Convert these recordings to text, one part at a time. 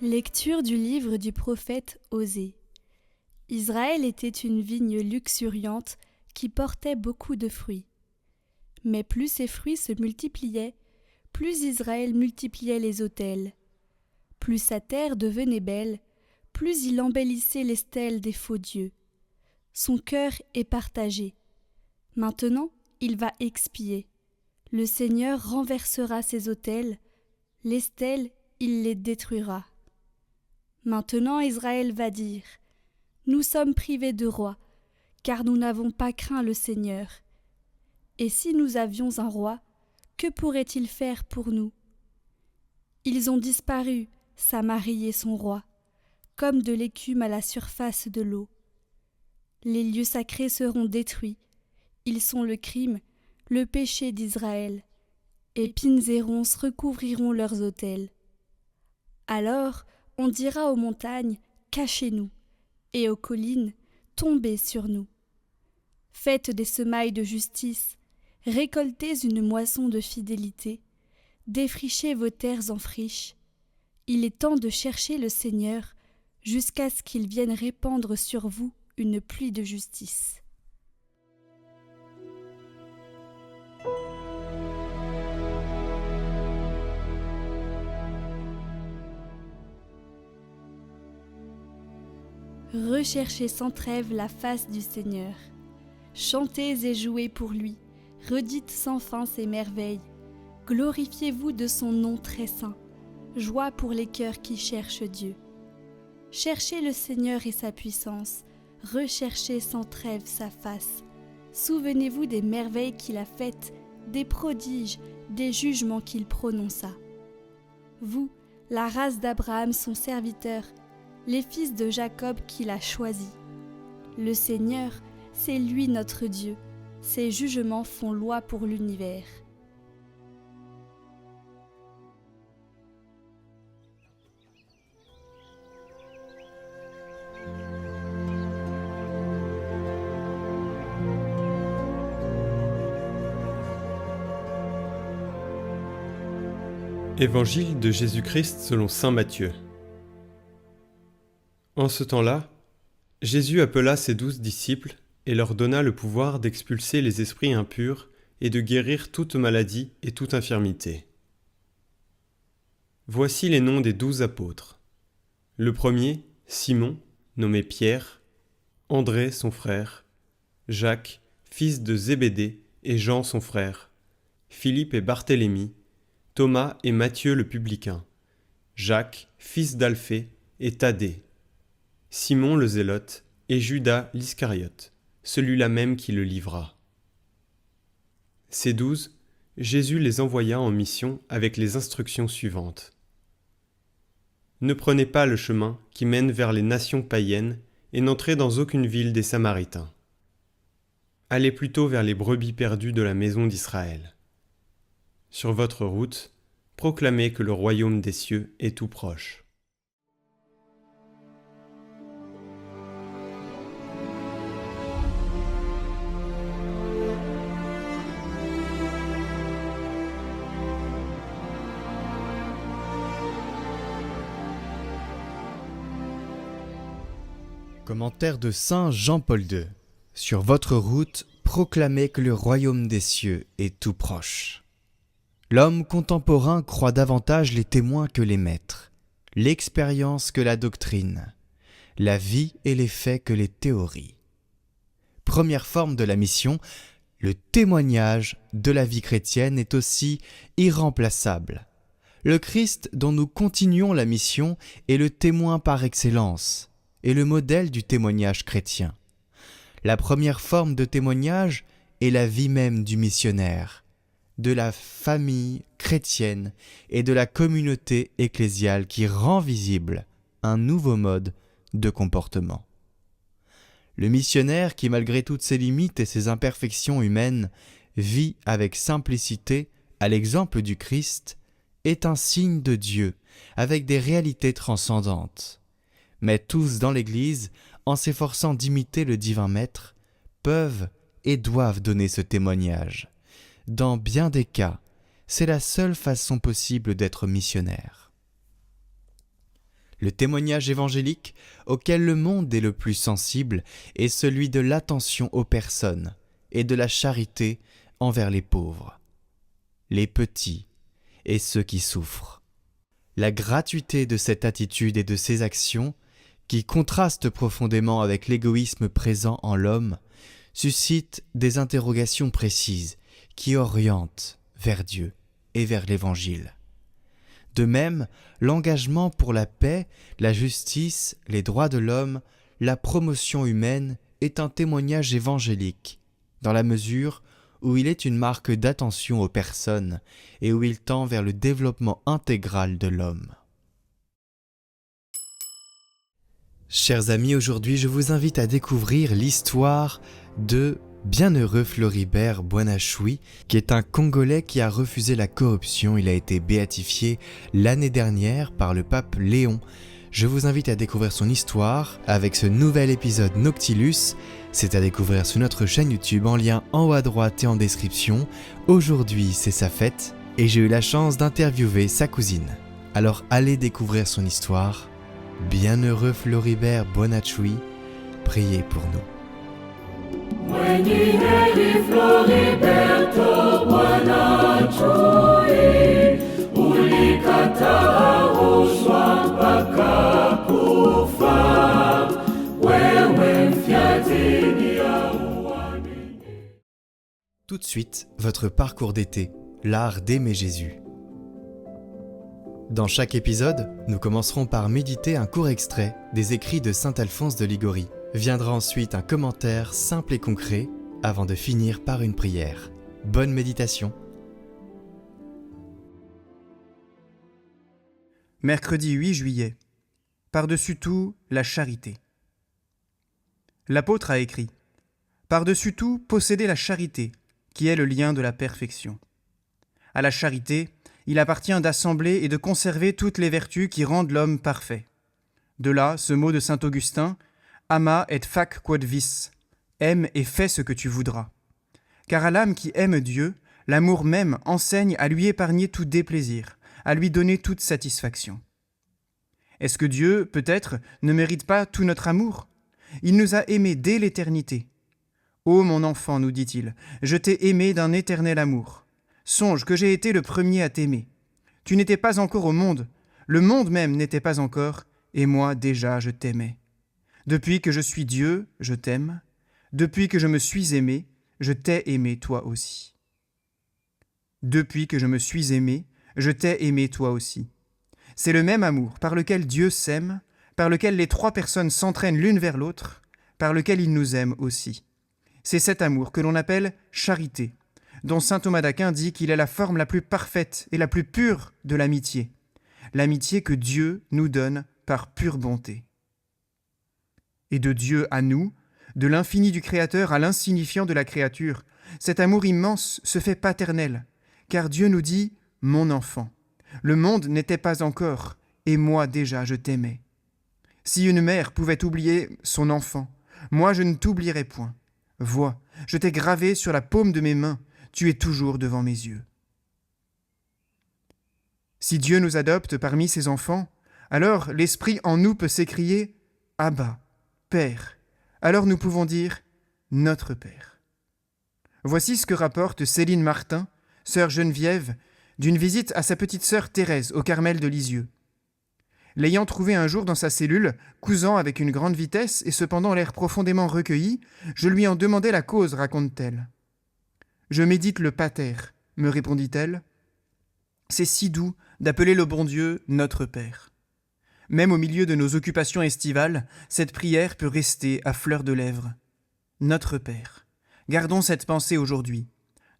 Lecture du livre du prophète Osée. Israël était une vigne luxuriante qui portait beaucoup de fruits. Mais plus ses fruits se multipliaient, plus Israël multipliait les autels. Plus sa terre devenait belle, plus il embellissait les stèles des faux dieux. Son cœur est partagé. Maintenant, il va expier. Le Seigneur renversera ses autels, les stèles, il les détruira. Maintenant Israël va dire : Nous sommes privés de roi, car nous n'avons pas craint le Seigneur. Et si nous avions un roi, que pourrait-il faire pour nous ? Ils ont disparu, Samarie et son roi, comme de l'écume à la surface de l'eau. Les lieux sacrés seront détruits. Ils sont le crime, le péché d'Israël. Épines et ronces recouvriront leurs autels. Alors on dira aux montagnes : Cachez-nous, et aux collines : Tombez sur nous. Faites des semailles de justice, récoltez une moisson de fidélité, défrichez vos terres en friche. Il est temps de chercher le Seigneur, jusqu'à ce qu'il vienne répandre sur vous une pluie de justice. Recherchez sans trêve la face du Seigneur. Chantez et jouez pour lui, redites sans fin ses merveilles. Glorifiez-vous de son nom très saint, joie pour les cœurs qui cherchent Dieu. Cherchez le Seigneur et sa puissance, recherchez sans trêve sa face. Souvenez-vous des merveilles qu'il a faites, des prodiges, des jugements qu'il prononça. Vous, la race d'Abraham son serviteur, les fils de Jacob qu'il a choisis. Le Seigneur, c'est lui notre Dieu. Ses jugements font loi pour l'univers. Évangile de Jésus-Christ selon saint Matthieu. En ce temps-là, Jésus appela ses 12 disciples et leur donna le pouvoir d'expulser les esprits impurs et de guérir toute maladie et toute infirmité. Voici les noms des 12 apôtres. Le premier, Simon, nommé Pierre, André son frère, Jacques, fils de Zébédée, et Jean son frère, Philippe et Barthélemy, Thomas et Matthieu le publicain, Jacques, fils d'Alphée, et Thaddée, Simon le Zélote, et Judas l'Iscariote, celui-là même qui le livra. Ces 12, Jésus les envoya en mission avec les instructions suivantes. Ne prenez pas le chemin qui mène vers les nations païennes et n'entrez dans aucune ville des Samaritains. Allez plutôt vers les brebis perdues de la maison d'Israël. Sur votre route, proclamez que le royaume des cieux est tout proche. Commentaire de saint Jean-Paul II. Sur votre route, proclamez que le royaume des cieux est tout proche. L'homme contemporain croit davantage les témoins que les maîtres, l'expérience que la doctrine, la vie et les faits que les théories. Première forme de la mission, le témoignage de la vie chrétienne est aussi irremplaçable. Le Christ dont nous continuons la mission est le témoin par excellence et le modèle du témoignage chrétien. La première forme de témoignage est la vie même du missionnaire, de la famille chrétienne et de la communauté ecclésiale qui rend visible un nouveau mode de comportement. Le missionnaire qui, malgré toutes ses limites et ses imperfections humaines, vit avec simplicité à l'exemple du Christ, est un signe de Dieu avec des réalités transcendantes. Mais tous dans l'Église, en s'efforçant d'imiter le divin Maître, peuvent et doivent donner ce témoignage. Dans bien des cas, c'est la seule façon possible d'être missionnaire. Le témoignage évangélique auquel le monde est le plus sensible est celui de l'attention aux personnes et de la charité envers les pauvres, les petits et ceux qui souffrent. La gratuité de cette attitude et de ces actions, qui contrastent profondément avec l'égoïsme présent en l'homme, suscite des interrogations précises qui orientent vers Dieu et vers l'Évangile. De même, l'engagement pour la paix, la justice, les droits de l'homme, la promotion humaine est un témoignage évangélique, dans la mesure où il est une marque d'attention aux personnes et où il tend vers le développement intégral de l'homme. Chers amis, aujourd'hui je vous invite à découvrir l'histoire de Bienheureux Floribert Boinachoui, qui est un Congolais qui a refusé la corruption. Il a été béatifié l'année dernière par le pape Léon. Je vous invite à découvrir son histoire avec ce nouvel épisode Noctilus. C'est à découvrir sur notre chaîne YouTube en lien en haut à droite et en description. Aujourd'hui, c'est sa fête et j'ai eu la chance d'interviewer sa cousine. Alors allez découvrir son histoire. Bienheureux Floribert Boinachoui, priez pour nous. Mwenye heri Floriberto Boinachoui, ulikataa rushwa mpaka kufa, wewe mfiadini ya uamini. Tout de suite, votre parcours d'été, l'art d'aimer Jésus. Dans chaque épisode, nous commencerons par méditer un court extrait des écrits de saint Alphonse de Liguori. Viendra ensuite un commentaire simple et concret avant de finir par une prière. Bonne méditation. Mercredi 8 juillet. Par-dessus tout, la charité. L'apôtre a écrit « Par-dessus tout, possédez la charité, qui est le lien de la perfection. À la charité, il appartient d'assembler et de conserver toutes les vertus qui rendent l'homme parfait. De là, ce mot de saint Augustin « Ama et fac quod vis » aime et fais ce que tu voudras. Car à l'âme qui aime Dieu, l'amour même enseigne à lui épargner tout déplaisir, à lui donner toute satisfaction. Est-ce que Dieu, peut-être, ne mérite pas tout notre amour ? Il nous a aimés dès l'éternité. « Ô mon enfant, nous dit-il, je t'ai aimé d'un éternel amour. Songe que j'ai été le premier à t'aimer. Tu n'étais pas encore au monde, le monde même n'était pas encore, et moi déjà je t'aimais. Depuis que je suis Dieu, je t'aime. Depuis que je me suis aimé, je t'ai aimé toi aussi. Depuis que je me suis aimé, je t'ai aimé toi aussi. C'est le même amour par lequel Dieu s'aime, par lequel les trois personnes s'entraînent l'une vers l'autre, par lequel il nous aime aussi. C'est cet amour que l'on appelle charité, dont saint Thomas d'Aquin dit qu'il est la forme la plus parfaite et la plus pure de l'amitié, l'amitié que Dieu nous donne par pure bonté. Et de Dieu à nous, de l'infini du Créateur à l'insignifiant de la créature, cet amour immense se fait paternel, car Dieu nous dit « Mon enfant, le monde n'était pas encore, et moi déjà je t'aimais. Si une mère pouvait oublier son enfant, moi je ne t'oublierai point. Vois, je t'ai gravé sur la paume de mes mains, tu es toujours devant mes yeux. » Si Dieu nous adopte parmi ses enfants, alors l'Esprit en nous peut s'écrier « Abba, Père », alors nous pouvons dire « Notre Père ». Voici ce que rapporte Céline Martin, sœur Geneviève, d'une visite à sa petite sœur Thérèse au Carmel de Lisieux. L'ayant trouvée un jour dans sa cellule, cousant avec une grande vitesse et cependant l'air profondément recueilli, je lui en demandai la cause, raconte-t-elle. « Je médite le pater », me répondit-elle. « C'est si doux d'appeler le bon Dieu notre Père. » Même au milieu de nos occupations estivales, cette prière peut rester à fleur de lèvres. Notre Père. Gardons cette pensée aujourd'hui.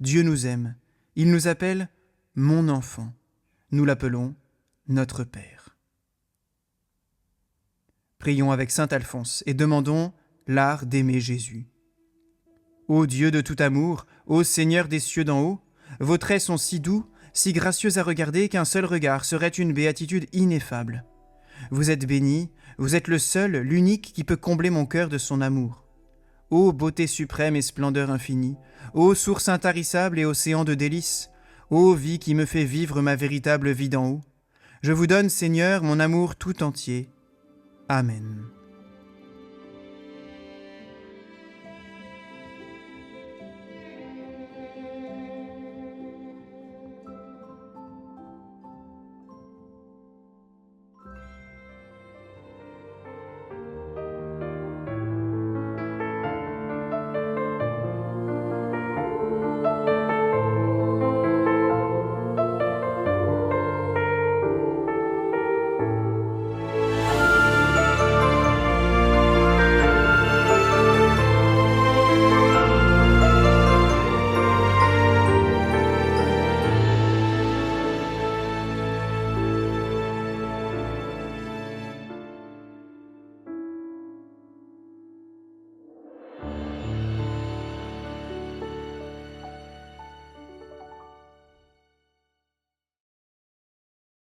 Dieu nous aime. Il nous appelle « mon enfant ». Nous l'appelons « notre Père ». Prions avec saint Alphonse et demandons l'art d'aimer Jésus. Ô Dieu de tout amour, ô Seigneur des cieux d'en haut, vos traits sont si doux, si gracieux à regarder qu'un seul regard serait une béatitude ineffable. Vous êtes béni, vous êtes le seul, l'unique qui peut combler mon cœur de son amour. Ô beauté suprême et splendeur infinie, ô source intarissable et océan de délices, ô vie qui me fait vivre ma véritable vie d'en haut, je vous donne, Seigneur, mon amour tout entier, Amen.